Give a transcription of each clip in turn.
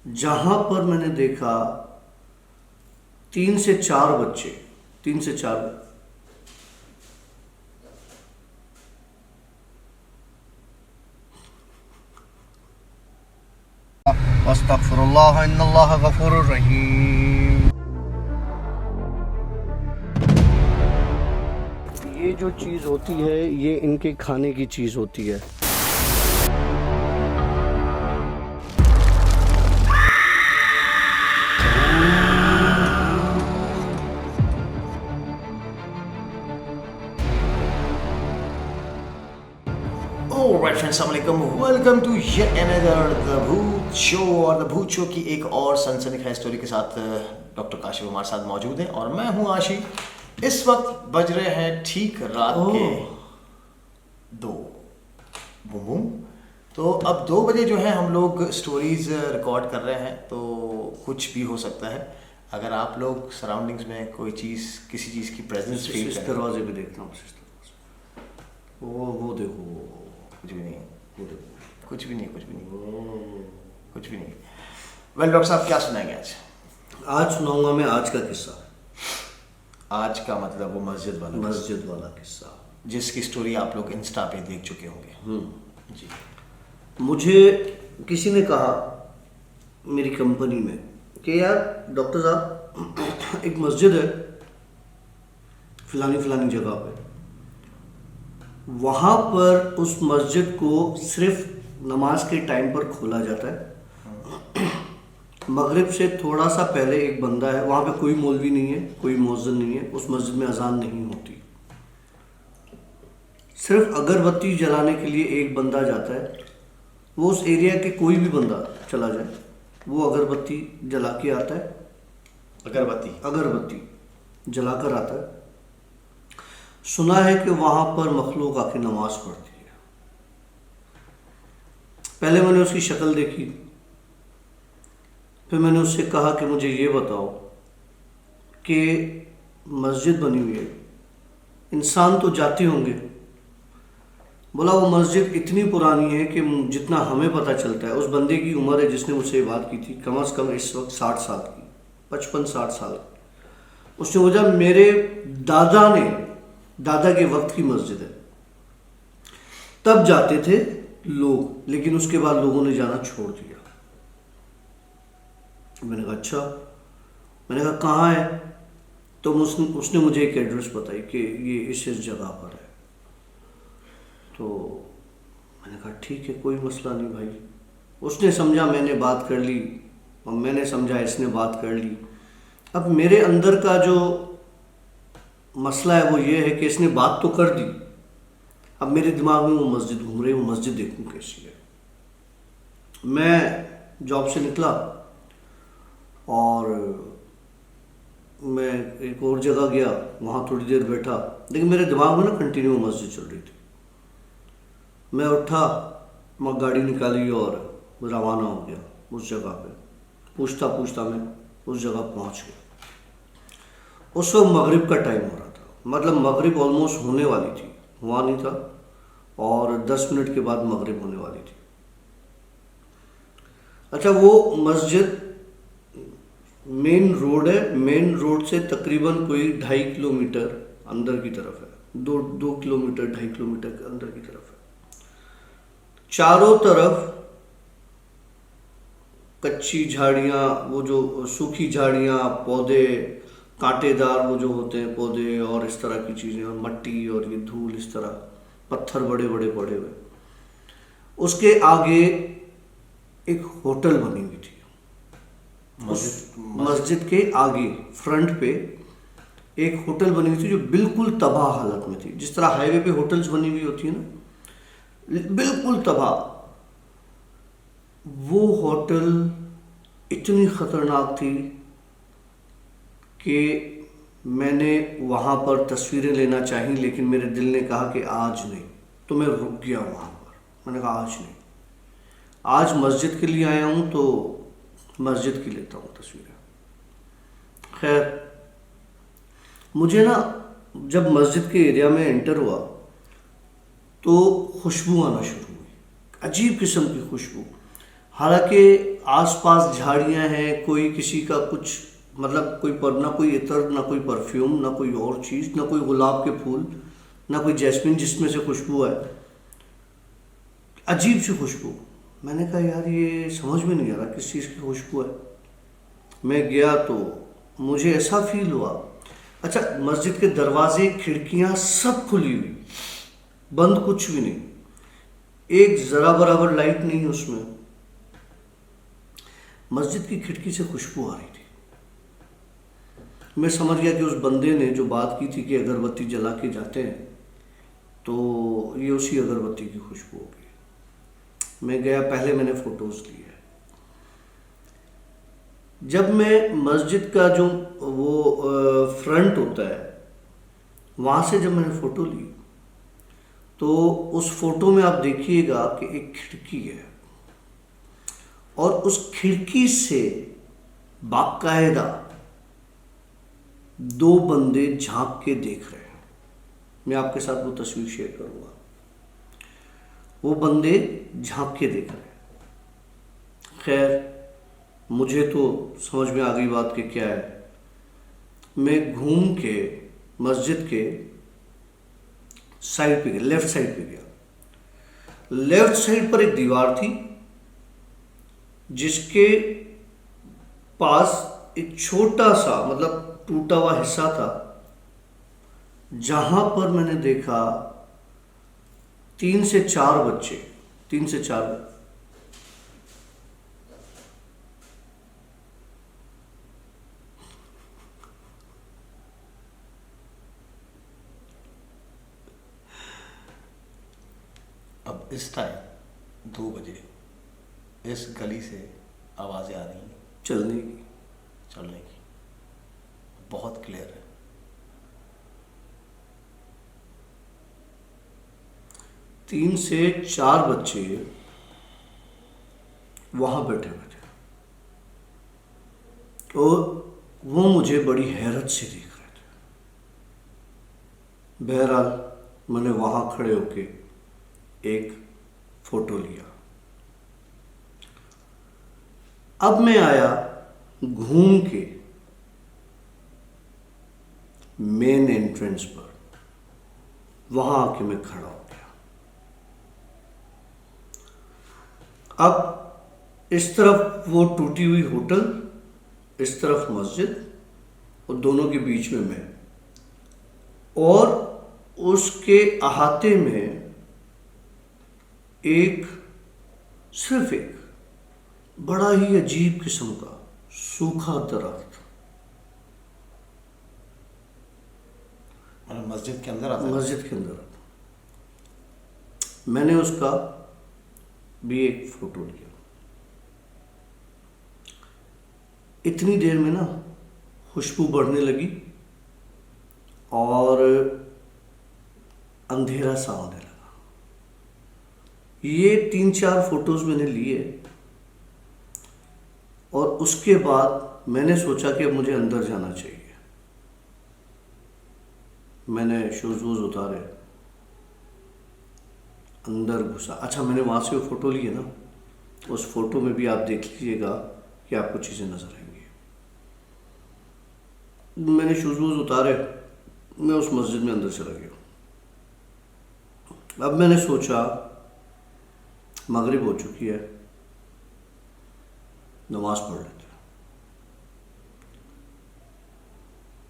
जहां पर मैंने देखा 3 से 4 बच्चे, 3 से 4। अस्तगफिरुल्लाह इन्नल्लाह गफूरुर रहीम। ये जो चीज़ होती है ये इनके खाने की चीज़ होती है। Alright friends, अस्सलामुअलैकुम, welcome to yet another the Bhoot show. और द भूत शो की एक और सनसनीखेज स्टोरी के साथ डॉक्टर काशिफ हमारे साथ मौजूद हैं और मैं हूं आशी। इस वक्त बज रहे हैं ठीक रात के 2 बूम बूम। तो अब 2 बजे जो है हम लोग स्टोरीज रिकॉर्ड कर रहे हैं, तो कुछ भी हो सकता है। अगर आप लोग सराउंडिंग्स में कोई चीज़, किसी चीज़ की प्रेजेंस फील इस करें, दरवाजे पे देखता हूँ, इस दरवाजे। वो देखो, कुछ भी नहीं है, वो देखो, कुछ भी नहीं, कुछ भी नहीं, कुछ भी नहीं। वेल डॉक्टर साहब, क्या सुनाएंगे आज? आज सुनाऊंगा मैं आज का किस्सा। आज का मतलब वो मस्जिद वाला, मस्जिद वाला किस्सा, जिसकी स्टोरी आप लोग इंस्टा पे देख चुके होंगे। जी। मुझे किसी ने कहा मेरी कंपनी में कि यार डॉक्टर साहब एक मस्जिद है फिलानी जगह पे, वहाँ पर उस मस्जिद को सिर्फ नमाज के टाइम पर खोला जाता है। मगरिब से थोड़ा सा पहले एक बंदा है, वहाँ पे कोई मौलवी नहीं है, कोई मुअज्जिन नहीं है, उस मस्जिद में अजान नहीं होती। सिर्फ अगरबत्ती जलाने के लिए एक बंदा जाता है। वो उस एरिया के कोई भी बंदा चला जाए, वो अगरबत्ती जला के आता है। अगरबत्ती जला कर आता है। सुना है कि वहाँ पर मखलूक आके नमाज पढ़ती है। पहले मैंने उसकी शक्ल देखी, फिर मैंने उससे कहा कि मुझे ये बताओ कि मस्जिद बनी हुई है, इंसान तो जाते होंगे। बोला वो मस्जिद इतनी पुरानी है कि जितना हमें पता चलता है, उस बंदे की उम्र है जिसने मुझसे ये बात की थी, कम से कम इस वक्त 60 साल की, 55-60 साल। उसने बोला मेरे दादा के वक्त की मस्जिद है, तब जाते थे लोग, लेकिन उसके बाद लोगों ने जाना छोड़ दिया। मैंने कहा अच्छा। मैंने कहा कहाँ है? तो उसने मुझे एक एड्रेस बताई कि ये इस जगह पर है। तो मैंने कहा ठीक है, कोई मसला नहीं भाई। उसने समझा मैंने बात कर ली और मैंने समझा इसने बात कर ली। अब मेरे अंदर का जो मसला है वो ये है कि इसने बात तो कर दी, अब मेरे दिमाग में वो मस्जिद घूम रही, वो मस्जिद देखूं कैसी है। मैं जॉब से निकला और मैं एक और जगह गया, वहाँ थोड़ी देर बैठा, लेकिन मेरे दिमाग में ना कंटिन्यू मस्जिद चल रही थी। मैं उठा, मैं गाड़ी निकाली और रवाना हो गया उस जगह पे। पूछता पूछता मैं उस जगह पहुँच गया। उस वक्त मगरिब का टाइम हो रहा था, मतलब मगरिब ऑलमोस्ट होने वाली थी, हुआ नहीं था, और 10 मिनट के बाद मगरिब होने वाली थी। अच्छा, वो मस्जिद मेन रोड है, मेन रोड से तकरीबन कोई 2.5 किलोमीटर अंदर की तरफ है, 2 किलोमीटर 2.5 किलोमीटर के अंदर की तरफ है। चारों तरफ कच्ची झाड़ियाँ, वो जो सूखी झाड़ियाँ, पौधे, कांटेदार वो जो होते हैं पौधे और इस तरह की चीज़ें, और मट्टी और ये धूल, इस तरह पत्थर बड़े बड़े पड़े हुए। उसके आगे एक होटल बनी हुई थी। मस्जिद के आगे फ्रंट पे एक होटल बनी हुई थी जो बिल्कुल तबाह हालत में थी। जिस तरह हाईवे पे होटल्स बनी हुई होती है ना, बिल्कुल तबाह। वो होटल इतनी खतरनाक थी कि मैंने वहाँ पर तस्वीरें लेना चाही, लेकिन मेरे दिल ने कहा कि आज नहीं। तो मैं रुक गया वहाँ पर। मैंने कहा आज नहीं, आज मस्जिद के लिए आया हूँ तो मस्जिद की लेता हूँ तस्वीरें। खैर, मुझे ना जब मस्जिद के एरिया में एंटर हुआ तो खुशबू आना शुरू हुई, अजीब किस्म की खुशबू। हालांकि आसपास झाड़ियां हैं, कोई किसी का कुछ मतलब कोई पर ना कोई इत्र, ना कोई परफ्यूम, ना कोई और चीज़, ना कोई गुलाब के फूल, ना कोई जैस्मिन जिसमें से खुशबू है, अजीब सी खुशबू। मैंने कहा यार ये समझ में नहीं आ रहा किस चीज़ की खुशबू है। मैं गया तो मुझे ऐसा फील हुआ, अच्छा मस्जिद के दरवाजे खिड़कियां सब खुली हुई, बंद कुछ भी नहीं, एक जरा बराबर लाइट नहीं उसमें। मस्जिद की खिड़की से खुशबू आ रही थी। मैं समझ गया कि उस बंदे ने जो बात की थी कि अगरबत्ती जला के जाते हैं, तो ये उसी अगरबत्ती की खुशबू होगी। मैं गया, पहले मैंने फोटोज लिए। जब मैं मस्जिद का जो वो फ्रंट होता है वहाँ से जब मैंने फ़ोटो ली, तो उस फोटो में आप देखिएगा कि एक खिड़की है और उस खिड़की से बाकायदा दो बंदे झांक के देख रहे हैं। मैं आपके साथ वो तस्वीर शेयर करूंगा। वो बंदे झांक के देख रहे हैं। खैर मुझे तो समझ में आ गई बात कि क्या है। मैं घूम के मस्जिद के साइड पे गया, लेफ्ट साइड पे गया। लेफ्ट साइड पर एक दीवार थी जिसके पास एक छोटा सा मतलब टूटा हुआ हिस्सा था, जहां पर मैंने देखा 3 से 4 बच्चे, 3 से 4 अब इस टाइम 2 बजे इस गली से आवाज़ें आ रही हैं चलने की। चलने की, बहुत क्लियर है। तीन से चार बच्चे वहां बैठे हुए थे और वो मुझे बड़ी हैरत से देख रहे थे। बहरहाल मैंने वहां खड़े होके एक फोटो लिया। अब मैं आया घूम के मेन एंट्रेंस पर, वहां आके मैं खड़ा हो गया। अब इस तरफ वो टूटी हुई होटल, इस तरफ मस्जिद और दोनों के बीच में मैं, और उसके अहाते में एक सिर्फ एक बड़ा ही अजीब किस्म का सूखा दरख्त। मस्जिद के अंदर आता है? मस्जिद के अंदर आता। मैंने उसका भी एक फोटो लिया। इतनी देर में ना खुशबू बढ़ने लगी और अंधेरा सा होने लगा। ये 3-4 फोटोज मैंने लिए और उसके बाद मैंने सोचा कि अब मुझे अंदर जाना चाहिए। मैंने शूज वूज उतारे, अंदर घुसा। अच्छा मैंने वहां से वो फोटो ली है ना, उस फोटो में भी आप देख लीजिएगा कि आपको चीजें नजर आएंगी। मैंने शूज वूज उतारे, मैं उस मस्जिद में अंदर चला गया। अब मैंने सोचा मगरिब हो चुकी है, नमाज पढ़ लेते हैं।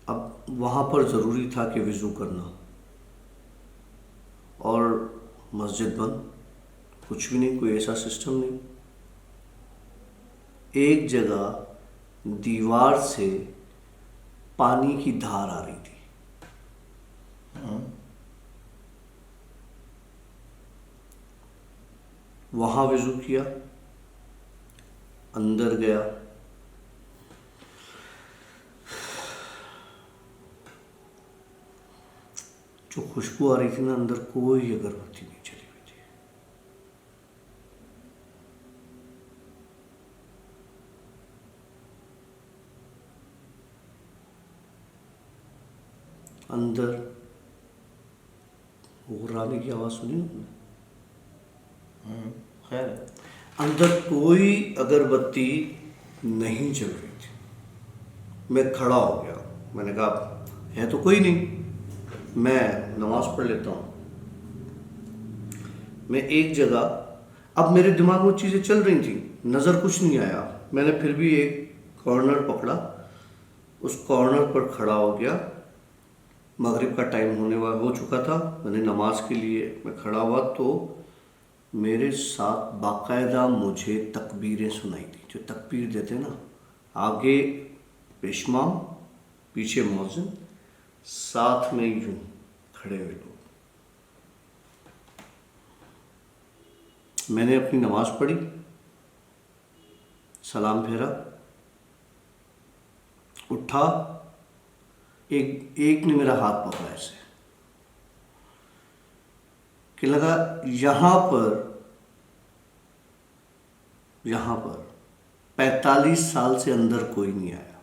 अब वहां पर जरूरी था कि वजू करना, और मस्जिद बंद, कुछ भी नहीं, कोई ऐसा सिस्टम नहीं। एक जगह दीवार से पानी की धार आ रही थी। वहां वजू किया, अंदर गया, जो खुशबू आ रही थी ना, अंदर कोई अगरबत्ती नहीं चली हुई थी। अंदर गुर्राने की आवाज सुनी आपने? खैर, अंदर कोई अगरबत्ती नहीं जल रही थी। मैं खड़ा हो गया, मैंने कहा है तो कोई नहीं, मैं नमाज पढ़ लेता हूँ। मैं एक जगह, अब मेरे दिमाग में चीज़ें चल रही थी, नज़र कुछ नहीं आया। मैंने फिर भी एक कॉर्नर पकड़ा, उस कॉर्नर पर खड़ा हो गया। मगरिब का टाइम हो चुका था। मैंने नमाज के लिए मैं खड़ा हुआ तो मेरे साथ बाकायदा मुझे तकबीरें सुनाई दी। जो तकबीर देते ना, आगे पेशमाम, पीछे मौज़िन, साथ में यूं खड़े हुए लोग। मैंने अपनी नमाज पढ़ी, सलाम फेरा, उठा, एक ने मेरा हाथ पकड़ा ऐसे कि लगा यहाँ पर 45 साल से अंदर कोई नहीं आया।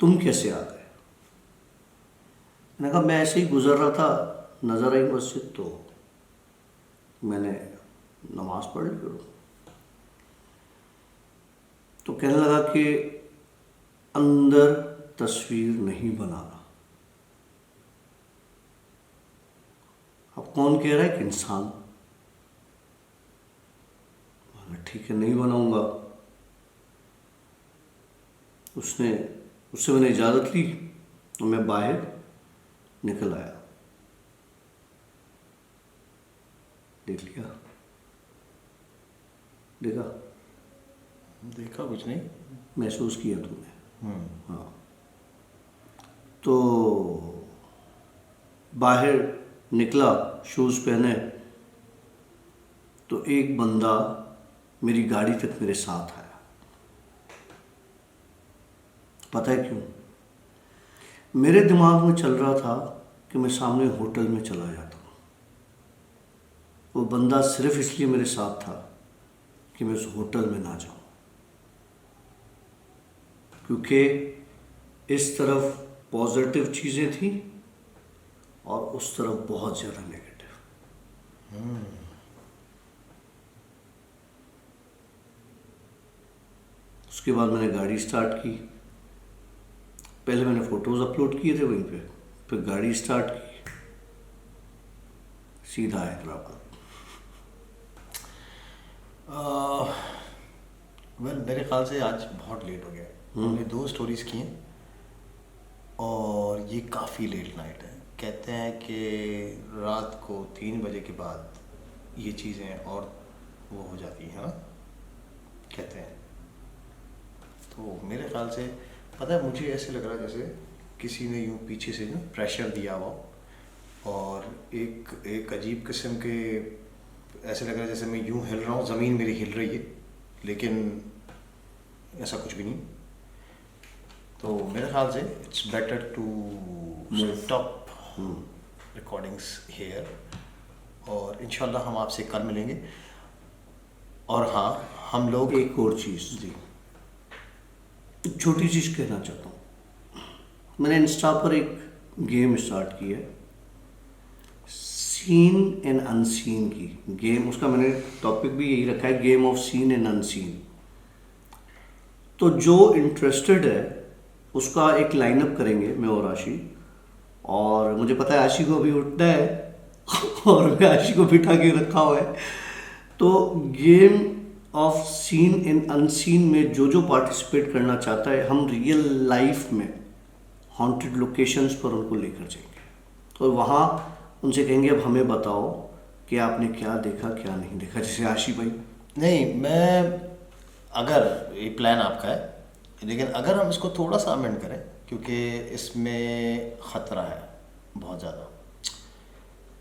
तुम कैसे आ गए? मैंने कहा मैं ऐसे ही गुजर रहा था, नजर आई मस्जिद तो मैंने नमाज पढ़ ली। तो कहने लगा कि अंदर तस्वीर नहीं बनाना। अब कौन कह रहा है कि इंसान? ठीक है, नहीं बनाऊंगा। उससे मैंने इजाज़त ली और मैं बाहर निकल आया। देख लिया, देखा कुछ नहीं, महसूस किया तुमने? हाँ। तो बाहर निकला, शूज़ पहने, तो एक बंदा मेरी गाड़ी तक मेरे साथ आया। पता है क्यों? मेरे दिमाग में चल रहा था कि मैं सामने होटल में चला जाता हूँ। वो बंदा सिर्फ इसलिए मेरे साथ था कि मैं उस होटल में ना जाऊँ, क्योंकि इस तरफ पॉजिटिव चीज़ें थी और उस तरफ बहुत ज़्यादा नेगेटिव। उसके बाद मैंने गाड़ी स्टार्ट की। पहले मैंने फ़ोटोज़ अपलोड किए थे वहीं पे, फिर गाड़ी स्टार्ट की, सीधा हैदराबाद। मेरे ख्याल से आज बहुत लेट हो गया। हमने 2 स्टोरीज की हैं और ये काफ़ी लेट नाइट है। कहते हैं कि रात को 3 बजे के बाद ये चीज़ें और वो हो जाती हैं, हाँ कहते हैं। तो मेरे ख्याल से पता है, मुझे ऐसे लग रहा है जैसे किसी ने यूँ पीछे से ना प्रेशर दिया हुआ और एक अजीब किस्म के, ऐसे लग रहा है जैसे मैं यूँ हिल रहा हूँ, ज़मीन मेरी हिल रही है, लेकिन ऐसा कुछ भी नहीं। तो मेरे ख्याल से it's better to stop recordings here और इंशाल्लाह हम आपसे कल मिलेंगे। और हाँ, हम लोग एक और चीज़, जी छोटी चीज़ कहना चाहता हूँ। मैंने इंस्टा पर एक गेम स्टार्ट की है, सीन एंड अनसीन की गेम। उसका मैंने टॉपिक भी यही रखा है, game of seen and unseen. तो जो इंटरेस्टेड है उसका एक लाइनअप करेंगे मैं और आशी, और मुझे पता है आशी को अभी उठना है और मैं आशी को बिठा के रखा हुआ है। तो game of seen and unseen में जो पार्टिसिपेट करना चाहता है, हम रियल लाइफ में हॉन्टेड लोकेशंस पर उनको लेकर जाएंगे और वहाँ उनसे कहेंगे अब हमें बताओ कि आपने क्या देखा क्या नहीं देखा। जैसे आशी भाई, नहीं, मैं अगर ये प्लान आपका है, लेकिन अगर हम इसको थोड़ा सा अमेंड करें, क्योंकि इसमें ख़तरा है बहुत ज़्यादा।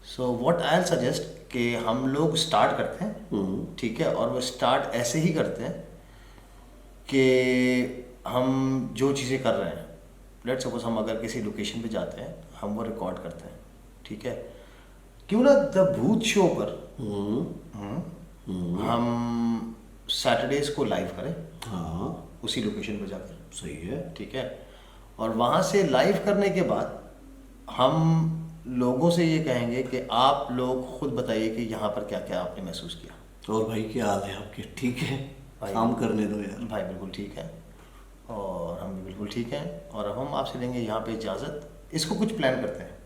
सो व्हाट आई सजेस्ट कि हम लोग स्टार्ट करते हैं, ठीक है, और वो स्टार्ट ऐसे ही करते हैं कि हम जो चीज़ें कर रहे हैं, लेट्स सपोज हम अगर किसी लोकेशन पे जाते हैं, हम वो रिकॉर्ड करते हैं, ठीक है। क्यों ना द भूत शो पर हम सैटरडेज को लाइव करें, हाँ उसी लोकेशन पे जाकर, सही है, ठीक है। और वहाँ से लाइव करने के बाद हम लोगों से ये कहेंगे कि आप लोग खुद बताइए कि यहाँ पर क्या क्या आपने महसूस किया। और भाई क्या हाल है आपके? ठीक है? भाई काम करने दो यार। भाई बिल्कुल ठीक है, और हम भी बिल्कुल ठीक हैं, और अब हम आपसे लेंगे यहाँ पे इजाज़त। इसको कुछ प्लान करते हैं,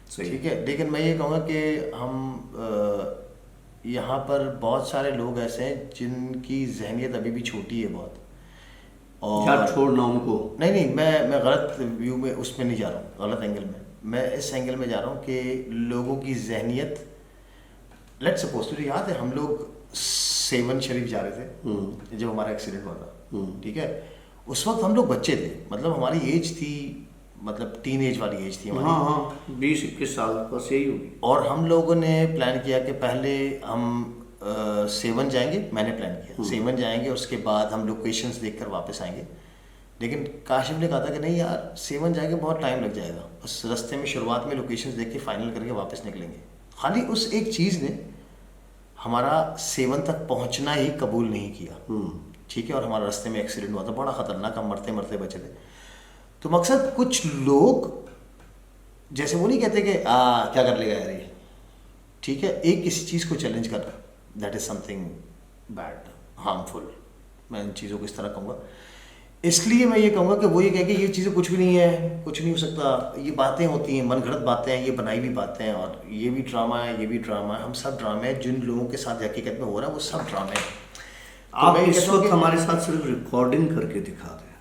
सही। ठीक है। लेकिन मैं ये कहूँगा कि हम यहाँ पर बहुत सारे लोग ऐसे हैं जिनकी जहनियत अभी भी छोटी है बहुत, यार और छोड़ना उनको। नहीं नहीं, मैं गलत व्यू में उसमें नहीं जा रहा हूँ, गलत एंगल में। मैं इस एंगल में जा रहा हूँ कि लोगों की जहनियत, लेट्स सपोज, तुझे याद है हम लोग सेवन शरीफ जा रहे थे जब हमारा एक्सीडेंट हुआ था, ठीक है। उस वक्त हम लोग बच्चे थे, मतलब हमारी एज थी, मतलब टीन एज वाली एज थी हमारी। हाँ हाँ, 20-21 साल बस यही होगी। और हम लोगों ने प्लान किया कि पहले हम सेवन जाएंगे, मैंने प्लान किया सेवन जाएंगे, उसके बाद हम लोकेशंस देखकर वापस आएंगे। लेकिन काशिफ ने कहा था कि नहीं यार, सेवन जाएंगे बहुत टाइम लग जाएगा, उस रास्ते में शुरुआत में लोकेशंस देख के फाइनल करके वापस निकलेंगे। खाली उस एक चीज़ ने हमारा सेवन तक पहुंचना ही कबूल नहीं किया, ठीक है। और हमारा रास्ते में एक्सीडेंट हुआ था, बड़ा ख़तरनाक, हम मरते मरते बचे थे। तो मकसद, कुछ लोग जैसे वो नहीं कहते कि क्या कर लेगा यार ये, ठीक है, एक किसी चीज़ को चैलेंज कर रहा, that is something bad, harmful. मैं इन चीज़ों को इस तरह कहूँगा। इसलिए मैं ये कहूँगा कि वो ये कहे कि ये चीज़ें कुछ भी नहीं है, कुछ नहीं हो सकता, ये बातें होती हैं, मनगढ़ंत बातें हैं, ये बनाई हुई बातें हैं, और ये भी ड्रामा है, ये भी ड्रामा है। हम सब ड्रामे हैं, जिन लोगों के साथ हकीकत में हो रहा है वो सब ड्रामे हैं। तो आप मैं ये इस कहता हूँ वक्त कि हमारे साथ सिर्फ रिकॉर्डिंग करके दिखा दें।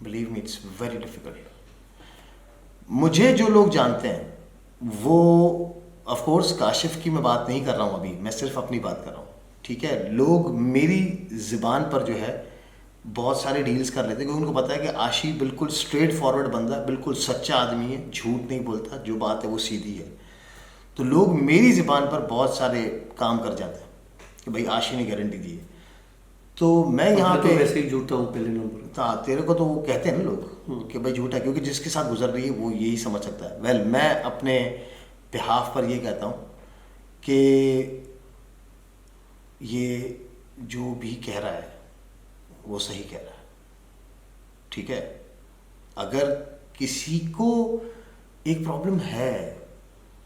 Believe me, it's very difficult. मुझे जो लोग जानते हैं वो, ऑफ कोर्स काशिफ की मैं बात नहीं कर रहा हूँ अभी, मैं सिर्फ अपनी बात कर रहा हूँ, ठीक है। लोग मेरी ज़ुबान पर जो है बहुत सारे डील्स कर लेते हैं, क्योंकि उनको पता है कि आशी बिल्कुल स्ट्रेट फॉरवर्ड बंदा, बिल्कुल सच्चा आदमी है, झूठ नहीं बोलता, जो बात है वो सीधी है। तो लोग मेरी ज़ुबान पर बहुत सारे काम कर जाते हैं कि भाई आशी ने गारंटी दी है। तो मैं यहाँ तो पे वैसे ही झूठा हूँ पहले नंबर। हाँ, तेरे को तो वो कहते हैं ना लोग कि भाई झूठा, क्योंकि जिसके साथ गुजर रही है वो यही समझ सकता है। वेल, मैं अपने बिहाफ पर ये कहता हूँ कि ये जो भी कह रहा है वो सही कह रहा है, ठीक है। अगर किसी को एक प्रॉब्लम है,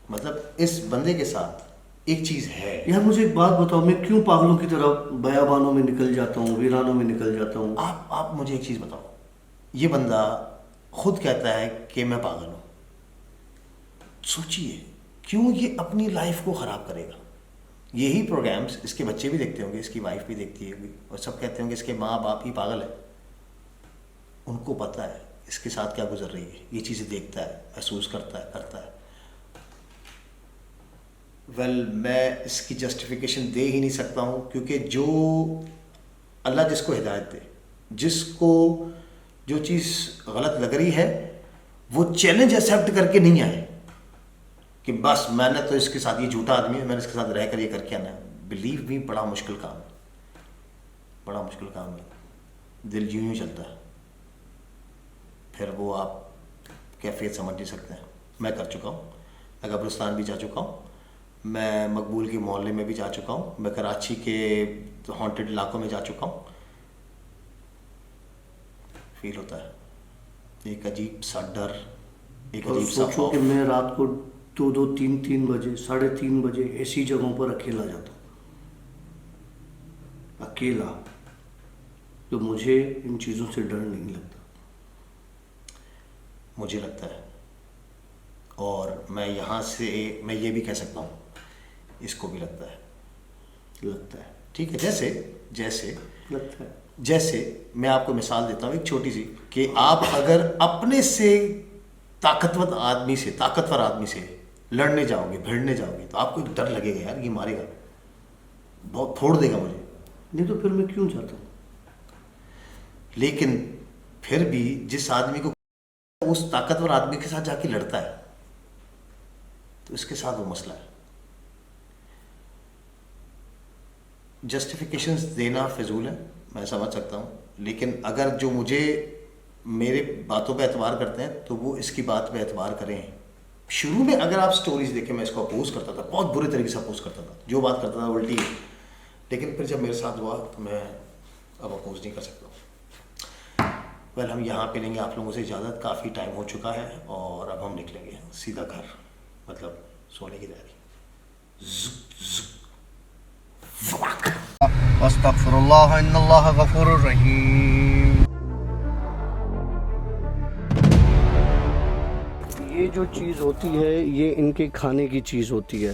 मतलब इस बंदे के साथ एक चीज़ है। यार मुझे एक बात बताओ, मैं क्यों पागलों की तरह बयाबानों में निकल जाता हूँ, वीरानों में निकल जाता हूँ? आप मुझे एक चीज़ बताओ, ये बंदा खुद कहता है कि मैं पागल हूँ, सोचिए क्यों ये अपनी लाइफ को ख़राब करेगा। यही प्रोग्राम्स इसके बच्चे भी देखते होंगे, इसकी वाइफ भी देखती होगी, और सब कहते होंगे इसके माँ बाप ही पागल है। उनको पता है इसके साथ क्या गुजर रही है, ये चीज़ें देखता है, महसूस करता है, करता है। वेल, मैं इसकी जस्टिफिकेशन दे ही नहीं सकता हूँ, क्योंकि जो अल्लाह जिसको हिदायत दे, जिसको जो चीज़ गलत लग रही है, वो चैलेंज एक्सेप्ट करके नहीं आए कि बस मैंने तो इसके साथ, ये झूठा आदमी है, मैंने इसके साथ रह कर ये करके आना है। बिलीव मी, बड़ा मुश्किल काम है, बड़ा मुश्किल काम है। दिल यूं यूं चलता है, फिर वो आप कैफियत समझ नहीं सकते हैं। मैं कर चुका हूँ, मैं कब्रिस्तान भी जा चुका हूँ, मैं मकबूल के मोहल्ले में भी जा चुका हूँ, मैं कराची के हॉन्टेड इलाकों में जा चुका हूँ। फील होता है एक अजीब सा डर, एक और अजीब सा सोचो कि मैं रात को 2-2, 3-3 बजे, 3:30 बजे ऐसी जगहों पर अकेला जाता हूँ, अकेला। तो मुझे इन चीज़ों से डर नहीं लगता। मुझे लगता है, और मैं यहाँ से मैं ये भी कह सकता हूँ इसको भी लगता है, ठीक है। जैसे लगता है। जैसे मैं आपको मिसाल देता हूँ एक छोटी सी, कि आप अगर अपने से ताकतवर आदमी से लड़ने जाओगे, भिड़ने जाओगे, तो आपको एक डर लगेगा यार ये मारेगा, बहुत फोड़ देगा मुझे। नहीं तो फिर मैं क्यों जाता हूँ? लेकिन फिर भी जिस आदमी को उस ताकतवर आदमी के साथ जाके लड़ता है, तो इसके साथ वो मसला है। जस्टिफिकेशंस देना फिजूल है, मैं समझ सकता हूँ, लेकिन अगर जो मुझे मेरे बातों पे एतबार करते हैं तो वो इसकी बात पे एतबार करें। शुरू में अगर आप स्टोरीज देखें, मैं इसको अपोज करता था, बहुत बुरे तरीके से अपोज करता था, जो बात करता था उल्टी। लेकिन फिर जब मेरे साथ हुआ तो मैं अब अपोज नहीं कर सकता। वेल हम यहाँ पे लेंगे आप लोगों से इजाज़त, काफ़ी टाइम हो चुका है और अब हम निकलेंगे सीधा घर, मतलब सोने की तैयारी। अस्तगफिरुल्लाह इन्नल्लाह गफूरुर रहीम। ये जो चीज़ होती है ये इनके खाने की चीज़ होती है।